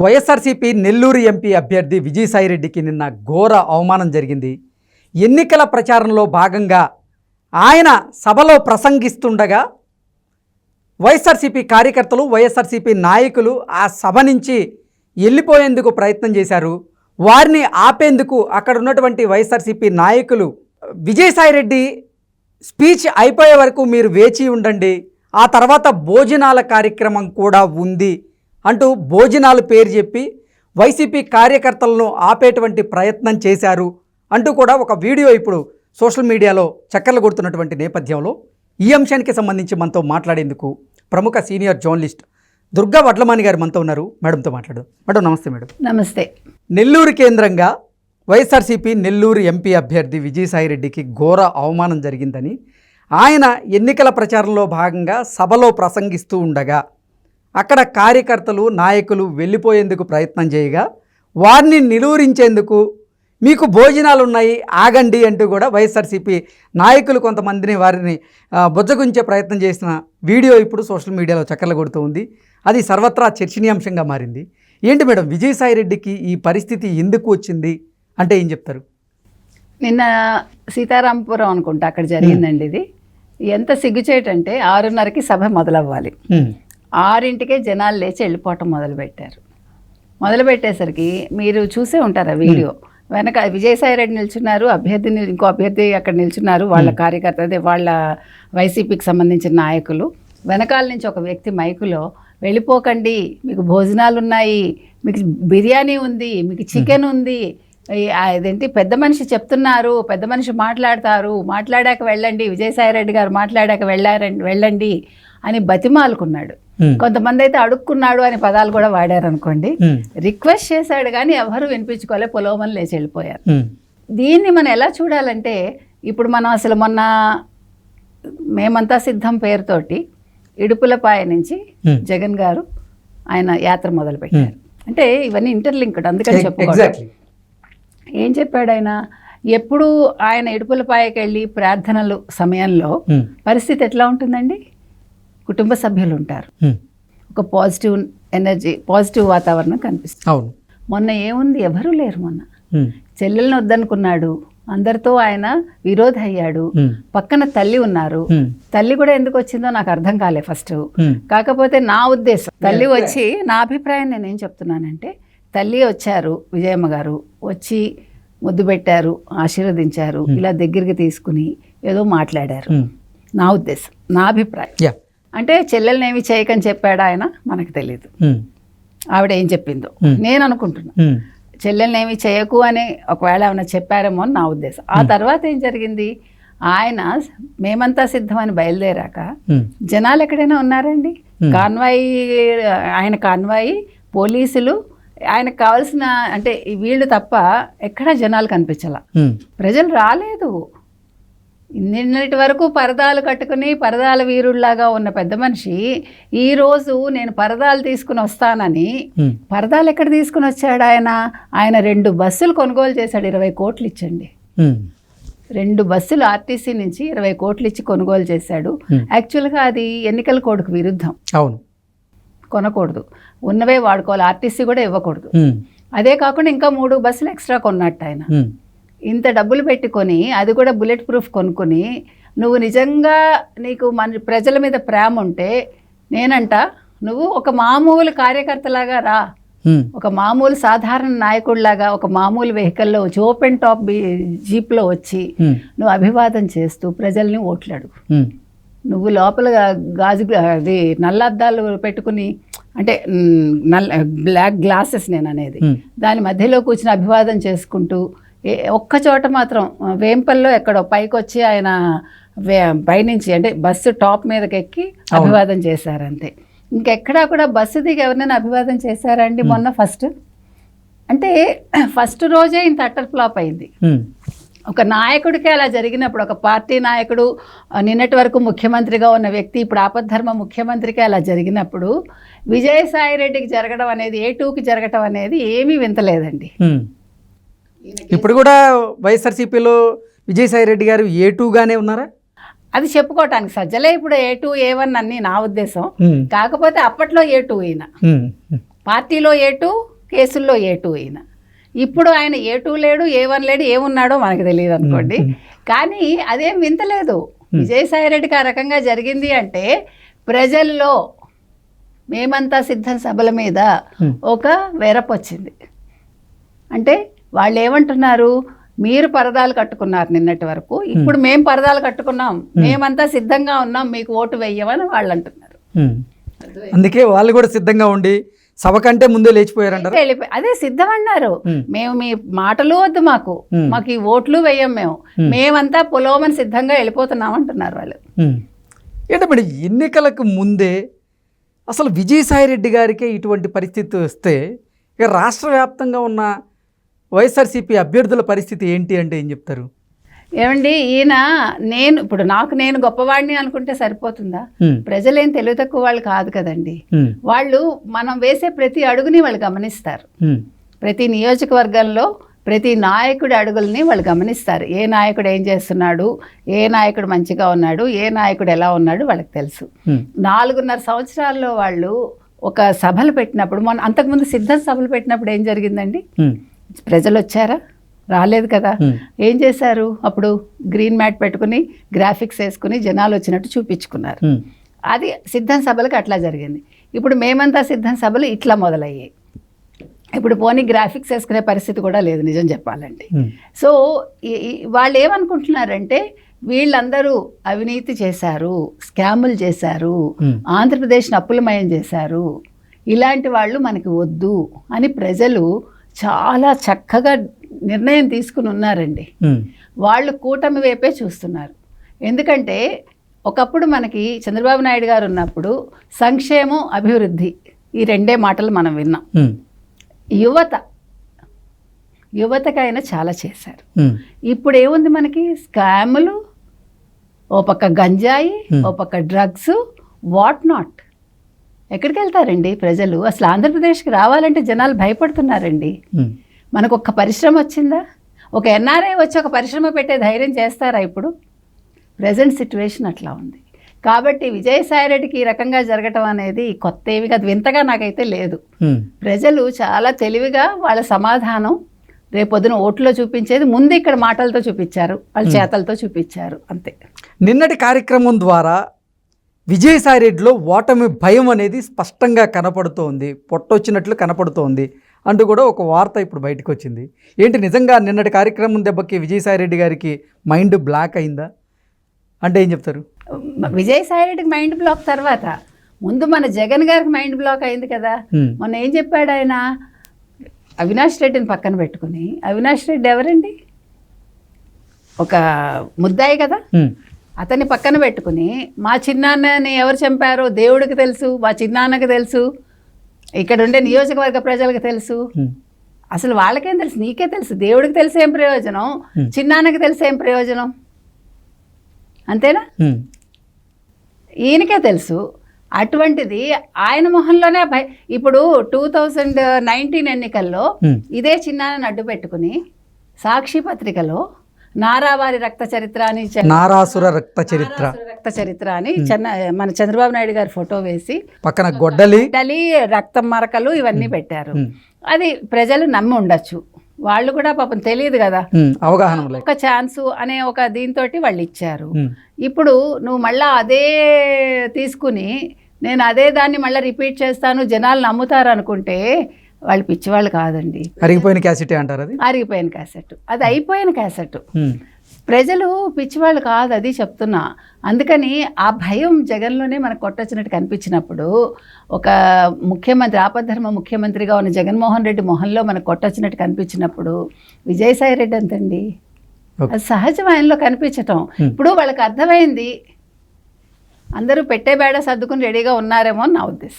YSRCP Nellore MP అభ్యర్థి విజయసాయిరెడ్డికి నిన్న ఘోర అవమానం జరిగింది. ఎన్నికల ప్రచారంలో భాగంగా ఆయన సభలో ప్రసంగిస్తుండగా వైఎస్ఆర్సీపీ కార్యకర్తలు, వైఎస్ఆర్సీపీ నాయకులు ఆ సభ నుంచి వెళ్ళిపోయేందుకు ప్రయత్నం చేశారు. వారిని ఆపేందుకు అక్కడ ఉన్నటువంటి వైఎస్ఆర్సీపీ నాయకులు విజయసాయిరెడ్డి స్పీచ్ అయిపోయే వరకు మీరు వేచి ఉండండి, ఆ తర్వాత భోజనాల కార్యక్రమం కూడా ఉంది అంటూ భోజనాల పేరు చెప్పి వైసీపీ కార్యకర్తలను ఆపేటువంటి ప్రయత్నం చేశారు అంటూ కూడా ఒక వీడియో ఇప్పుడు సోషల్ మీడియాలో చక్కర్లు కొడుతున్నటువంటి నేపథ్యంలో ఈ అంశానికి సంబంధించి మనతో మాట్లాడేందుకు ప్రముఖ సీనియర్ జర్నలిస్ట్ దుర్గా వడ్లమాని గారు మనతో ఉన్నారు. మేడంతో మాట్లాడదాం. మేడం నమస్తే. మేడం నమస్తే. నెల్లూరు కేంద్రంగా వైఎస్ఆర్సీపీ నెల్లూరు ఎంపీ అభ్యర్థి విజయసాయిరెడ్డికి ఘోర అవమానం జరిగిందని ఆయన ఎన్నికల ప్రచారంలో భాగంగా సభలో ప్రసంగిస్తూ ఉండగా అక్కడ కార్యకర్తలు, నాయకులు వెళ్ళిపోయేందుకు ప్రయత్నం చేయగా వారిని నిలువరించేందుకు మీకు భోజనాలు ఉన్నాయి ఆగండి అంటూ కూడా వైఎస్ఆర్సీపీ నాయకులు కొంతమందిని వారిని బుజ్జగుంచే ప్రయత్నం చేసిన వీడియో ఇప్పుడు సోషల్ మీడియాలో చక్కర్లు కొడుతూ ఉంది. అది సర్వత్రా చర్చనీయాంశంగా మారింది. ఏంటి మేడం విజయసాయిరెడ్డికి ఈ పరిస్థితి ఎందుకు వచ్చింది అంటే ఏం చెప్తారు? నిన్న సీతారాంపురం అనుకుంటా అక్కడ జరిగిందండి. ఇది ఎంత సిగ్గుచేటంటే 6:30కి సభ మొదలవ్వాలి, 6ంటికే జనాలు లేచి వెళ్ళిపోవటం మొదలుపెట్టేసరికి మీరు చూసే ఉంటారు ఆ వీడియో. వెనక విజయసాయిరెడ్డి నిల్చున్నారు, ఇంకో అభ్యర్థి అక్కడ నిల్చున్నారు, వాళ్ళ కార్యకర్త, అదే వాళ్ళ వైసీపీకి సంబంధించిన నాయకులు. వెనకాల నుంచి ఒక వ్యక్తి మైకులో వెళ్ళిపోకండి, మీకు భోజనాలు ఉన్నాయి, మీకు బిర్యానీ ఉంది, మీకు చికెన్ ఉంది, అదేంటి పెద్ద మనిషి చెప్తున్నారు, పెద్ద మనిషి మాట్లాడాక వెళ్ళండి, విజయసాయిరెడ్డి గారు మాట్లాడాక వెళ్ళండి అని బతిమాలుకున్నాడు. కొంతమంది అయితే అడుక్కున్నాడు అని పదాలు కూడా వాడారు అనుకోండి. రిక్వెస్ట్ చేశాడు కానీ ఎవరు వినిపించుకోలే, పొలోమని లేచి వెళ్ళిపోయారు. దీన్ని మనం ఎలా చూడాలంటే, ఇప్పుడు మనం అసలు మొన్న మేమంతా సిద్ధం పేరుతోటి ఇడుపులపాయ నుంచి జగన్ గారు ఆయన యాత్ర మొదలుపెట్టారు. అంటే ఇవన్నీ ఇంటర్లింక్డ్, అందుకని చెప్పుకోవాలి. ఏం చెప్పాడు ఆయన? ఎప్పుడు ఆయన ఇడుపులపాయకి వెళ్ళి ప్రార్థనలు సమయంలో పరిస్థితి ఎట్లా ఉంటుందండి? కుటుంబ సభ్యులు ఉంటారు, ఒక పాజిటివ్ ఎనర్జీ, పాజిటివ్ వాతావరణం కనిపిస్తుంది. అవును. మొన్న ఏముంది? ఎవరూ లేరు. మొన్న చెల్లెల్ని వద్దనుకున్నాడు, అందరితో ఆయన విరోధ అయ్యాడు. పక్కన తల్లి ఉన్నారు, తల్లి కూడా ఎందుకు వచ్చిందో నాకు అర్థం కాలే ఫస్ట్. కాకపోతే నా ఉద్దేశం, తల్లి వచ్చి నా అభిప్రాయం నేనేం చెప్తున్నానంటే, తల్లి వచ్చారు, విజయమ్మ గారు వచ్చి ముద్దు పెట్టారు, ఆశీర్వదించారు, ఇలా దగ్గరికి తీసుకుని ఏదో మాట్లాడారు. నా ఉద్దేశం, నా అభిప్రాయం. అంటే చెల్లెల్ని ఏమి చేయకని చెప్పాడు ఆయన, మనకు తెలియదు. ఆవిడ ఏం చెప్పిందో నేను అనుకుంటున్నా. చెల్లెల్ని ఏమి చేయకు అని ఒకవేళ ఏమైనా చెప్పారేమో అని నా ఉద్దేశం. ఆ తర్వాత ఏం జరిగింది? ఆయన మేమంతా సిద్ధమని బయలుదేరాక జనాలు ఎక్కడైనా ఉన్నారండి? కాన్వాయి, ఆయన కాన్వాయి, పోలీసులు, ఆయనకు కావాల్సిన అంటే వీళ్ళు తప్ప ఎక్కడా జనాలు కనిపించాల, ప్రజలు రాలేదు. నిన్నటి వరకు పరదాలు కట్టుకుని పరదాల వీరుల్లాగా ఉన్న పెద్ద మనిషి ఈరోజు నేను పరదాలు తీసుకుని వస్తానని, పరదాలు ఎక్కడ తీసుకుని వచ్చాడు ఆయన? ఆయన 2 బస్సులు కొనుగోలు చేశాడు, 20 కోట్లు ఇచ్చండి. 2 బస్సులు ఆర్టీసీ నుంచి 20 కోట్లు ఇచ్చి కొనుగోలు చేశాడు. యాక్చువల్గా అది ఎన్నికల కోడ్కు విరుద్ధం. అవును, కొనకూడదు, ఉన్నవే వాడుకోవాలి, ఆర్టీసీ కూడా ఇవ్వకూడదు. అదే కాకుండా ఇంకా 3 బస్సులు ఎక్స్ట్రా కొన్నట్టు ఆయన. ఇంత డబ్బులు పెట్టుకొని, అది కూడా బుల్లెట్ ప్రూఫ్ కొనుక్కొని, నువ్వు నిజంగా నీకు మన ప్రజల మీద ప్రేమ ఉంటే నేనంట నువ్వు ఒక మామూలు కార్యకర్తలాగా రా, ఒక మామూలు సాధారణ నాయకుడిలాగా ఒక మామూలు వెహికల్లో వచ్చి, ఓపెన్ టాప్ జీప్లో వచ్చి నువ్వు అభివాదం చేస్తూ ప్రజల్ని ఓట్లాడు. నువ్వు లోపల గాజు అది నల్లద్దాలు పెట్టుకుని, అంటే బ్లాక్ గ్లాసెస్ నేను అనేది, దాని మధ్యలో కూర్చుని అభివాదం చేసుకుంటూ, ఒక్క చోట మాత్రం వేంపల్లో ఎక్కడో పైకి వచ్చి ఆయన పైనుంచి అంటే బస్సు టాప్ మీదకి ఎక్కి అభివాదం చేశారంతే. ఇంకెక్కడా కూడా బస్సు దిగి ఎవరినైనా అభివాదం చేశారండి మొన్న? అంటే ఫస్ట్ రోజే ఇంత అట్టర్ ఫ్లాప్ అయింది. ఒక నాయకుడికి అలా జరిగినప్పుడు, ఒక పార్టీ నాయకుడు, నిన్నటి వరకు ముఖ్యమంత్రిగా ఉన్న వ్యక్తి ఇప్పుడు ఆపద్ధర్మ ముఖ్యమంత్రికి అలా జరిగినప్పుడు, విజయసాయిరెడ్డికి జరగడం అనేది, A2కి జరగడం అనేది ఏమీ వింతలేదండి. ఇప్పుడు కూడా వైఎస్ఆర్సీపీలో విజయసాయిరెడ్డి గారు A2గానే ఉన్నారా? అది చెప్పుకోవటానికి సజ్జలే. ఇప్పుడు A2 A1 అన్ని నా ఉద్దేశం. కాకపోతే అప్పట్లో A2 ఈయన పార్టీలో A2, కేసుల్లో A2 ఈయన. ఇప్పుడు ఆయన A2 లేడు, A1 లేడు, ఏమున్నాడో మనకు తెలియదు అనుకోండి. కానీ అదేం వింతలేదు. విజయసాయిరెడ్డికి ఆ రకంగా జరిగింది అంటే ప్రజల్లో మేమంతా సిద్ధం సభల మీద ఒక వెరపొచ్చింది. అంటే వాళ్ళు ఏమంటున్నారు, మీరు పరదాలు కట్టుకున్నారు నిన్నటి వరకు, ఇప్పుడు మేము పరదాలు కట్టుకున్నాం, మేమంతా సిద్ధంగా ఉన్నాం, మీకు ఓటు వేయమని వాళ్ళు అంటున్నారు. అందుకే వాళ్ళు కూడా సిద్ధంగా ఉండి సభ కంటే ముందే లేచిపోయారంటారు. అదే సిద్ధం అన్నారు. మేము మీ మాటలు వద్దు, మాకు ఈ ఓట్లు వేయం, మేమంతా పొలోమని సిద్ధంగా వెళ్ళిపోతున్నాం అంటున్నారు వాళ్ళు. ఏంటో మరి ఎన్నికలకు ముందే అసలు విజయసాయిరెడ్డి గారికే ఇటువంటి పరిస్థితి వస్తే ఇక రాష్ట్ర వ్యాప్తంగా ఉన్న వైఎస్ఆర్సీపీ అభ్యర్థుల పరిస్థితి ఏంటి అంటే ఏం చెప్తారు? ఏమండి, ఈయన నేను గొప్పవాడిని అనుకుంటే సరిపోతుందా? ప్రజలేం తెలివి తక్కువ వాళ్ళు కాదు కదండి. వాళ్ళు మనం వేసే ప్రతి అడుగుని వాళ్ళు గమనిస్తారు. ప్రతి నియోజకవర్గంలో ప్రతి నాయకుడి అడుగుల్ని వాళ్ళు గమనిస్తారు. ఏ నాయకుడు ఏం చేస్తున్నాడు, ఏ నాయకుడు మంచిగా ఉన్నాడు, ఏ నాయకుడు ఎలా ఉన్నాడు వాళ్ళకి తెలుసు. 4.5 సంవత్సరాల్లో వాళ్ళు ఒక సభలు పెట్టినప్పుడు, అంతకుముందు సిద్ధం సభలు పెట్టినప్పుడు ఏం జరిగిందండి? ప్రజలు వచ్చారా? రాలేదు కదా. ఏం చేశారు? అప్పుడు గ్రీన్ మ్యాట్ పెట్టుకుని గ్రాఫిక్స్ వేసుకుని జనాలు వచ్చినట్టు చూపించుకున్నారు. అది సిద్ధం సభలకు అట్లా జరిగింది. ఇప్పుడు మేమంతా సిద్ధం సభలు ఇట్లా మొదలయ్యాయి. ఇప్పుడు పోనీ గ్రాఫిక్స్ వేసుకునే పరిస్థితి కూడా లేదు నిజం చెప్పాలంటే. సో వాళ్ళు ఏమనుకుంటున్నారంటే వీళ్ళందరూ అవినీతి చేశారు, స్కాములు చేశారు, ఆంధ్రప్రదేశ్ని అప్పులమయం చేశారు, ఇలాంటి వాళ్ళు మనకి వద్దు అని ప్రజలు చాలా చక్కగా నిర్ణయం తీసుకుని ఉన్నారండి. వాళ్ళు కూటమి వైపే చూస్తున్నారు. ఎందుకంటే ఒకప్పుడు మనకి చంద్రబాబు నాయుడు గారు ఉన్నప్పుడు సంక్షేమం, అభివృద్ధి ఈ 2 మాటలు మనం విన్నాం. యువతకైనా చాలా చేశారు. ఇప్పుడు ఏముంది మనకి? స్కాములు, ఓ పక్క గంజాయి, ఓ పక్క డ్రగ్స్, వాట్ నాట్. ఎక్కడికి వెళ్తారండి ప్రజలు? అసలు ఆంధ్రప్రదేశ్కి రావాలంటే జనాలు భయపడుతున్నారండి. మనకు ఒక్క పరిశ్రమ వచ్చిందా? ఒక NRI వచ్చి ఒక పరిశ్రమ పెట్టే ధైర్యం చేస్తారా ఇప్పుడు? ప్రజెంట్ సిచ్యువేషన్ అట్లా ఉంది. కాబట్టి విజయసాయిరెడ్డికి ఈ రకంగా జరగటం అనేది కొత్త ఏమి కాదు, వింతగా నాకైతే లేదు. ప్రజలు చాలా తెలివిగా వాళ్ళ సమాధానం రేపొద్దున ఓట్లో చూపించేది ముందు ఇక్కడ మాటలతో చూపించారు, వాళ్ళ చేతలతో చూపించారు, అంతే. నిన్నటి కార్యక్రమం ద్వారా విజయసాయిరెడ్డిలో ఓటమి భయం అనేది స్పష్టంగా కనపడుతోంది, పొట్టొచ్చినట్లు కనపడుతోంది అంటూ కూడా ఒక వార్త ఇప్పుడు బయటకు వచ్చింది. ఏంటి నిజంగా నిన్నటి కార్యక్రమం దెబ్బకి విజయసాయిరెడ్డి గారికి మైండ్ బ్లాక్ అయిందా అంటే ఏం చెప్తారు? విజయసాయిరెడ్డికి మైండ్ బ్లాక్ తర్వాత ముందు మన జగన్ గారికి మైండ్ బ్లాక్ అయింది కదా. మొన్న ఏం చెప్పాడు ఆయన? అవినాష్ రెడ్డిని పక్కన పెట్టుకుని, అవినాష్ రెడ్డి ఎవరండి? ఒక ముద్దాయి కదా. అతన్ని పక్కన పెట్టుకుని మా చిన్నాన్నని ఎవరు చంపారో దేవుడికి తెలుసు, మా చిన్నాన్నకి తెలుసు, ఇక్కడ ఉండే నియోజకవర్గ ప్రజలకు తెలుసు. అసలు వాళ్ళకేం తెలుసు? నీకే తెలుసు. దేవుడికి తెలిసి ఏం ప్రయోజనం, చిన్నాన్నకి తెలిసి ఏం ప్రయోజనం? అంతేనా? ఈయనకే తెలుసు. అటువంటిది ఆయన మొహంలోనే ఇప్పుడు 2019 ఎన్నికల్లో ఇదే చిన్నాన్నని అడ్డు పెట్టుకుని సాక్షి పత్రికలో నారావారి రక్త చరిత్ర అని, నారాసుర రక్త చరిత్ర అని మన చంద్రబాబు నాయుడు గారి ఫోటో వేసి పక్కన గొడ్డలి, రక్తం మరకలు ఇవన్నీ పెట్టారు. అది ప్రజలు నమ్మి ఉండొచ్చు. వాళ్ళు కూడా పాపం తెలియదు కదా, అవగాహన ఒక ఛాన్సు అనే ఒక దీంతో వాళ్ళు ఇచ్చారు. ఇప్పుడు నువ్వు మళ్ళా అదే తీసుకుని నేను అదే దాన్ని మళ్ళీ రిపీట్ చేస్తాను, జనాలు నమ్ముతారు అనుకుంటే వాళ్ళు పిచ్చివాళ్ళు కాదండి. అరిగిపోయిన క్యాసెట్ అంటారు. అది అరిగిపోయిన క్యాసెట్, అది అయిపోయిన క్యాసెట్. ప్రజలు పిచ్చివాళ్ళు కాదు, అది చెప్తున్నా. అందుకని ఆ భయం జగన్లోనే మనకు కొట్టొచ్చినట్టు కనిపించినప్పుడు, ఒక ముఖ్యమంత్రి, ఆపద్ధర్మ ముఖ్యమంత్రిగా ఉన్న జగన్మోహన్ రెడ్డి మొహంలో మనకు కొట్టొచ్చినట్టు కనిపించినప్పుడు విజయసాయి రెడ్డి అంతండి, అది సహజం ఆయనలో కనిపించటం. ఇప్పుడు వాళ్ళకి అర్థమైంది, అందరూ పెట్టే బేడ సర్దుకుని రెడీగా ఉన్నారేమో అని నా ఉద్దేశం.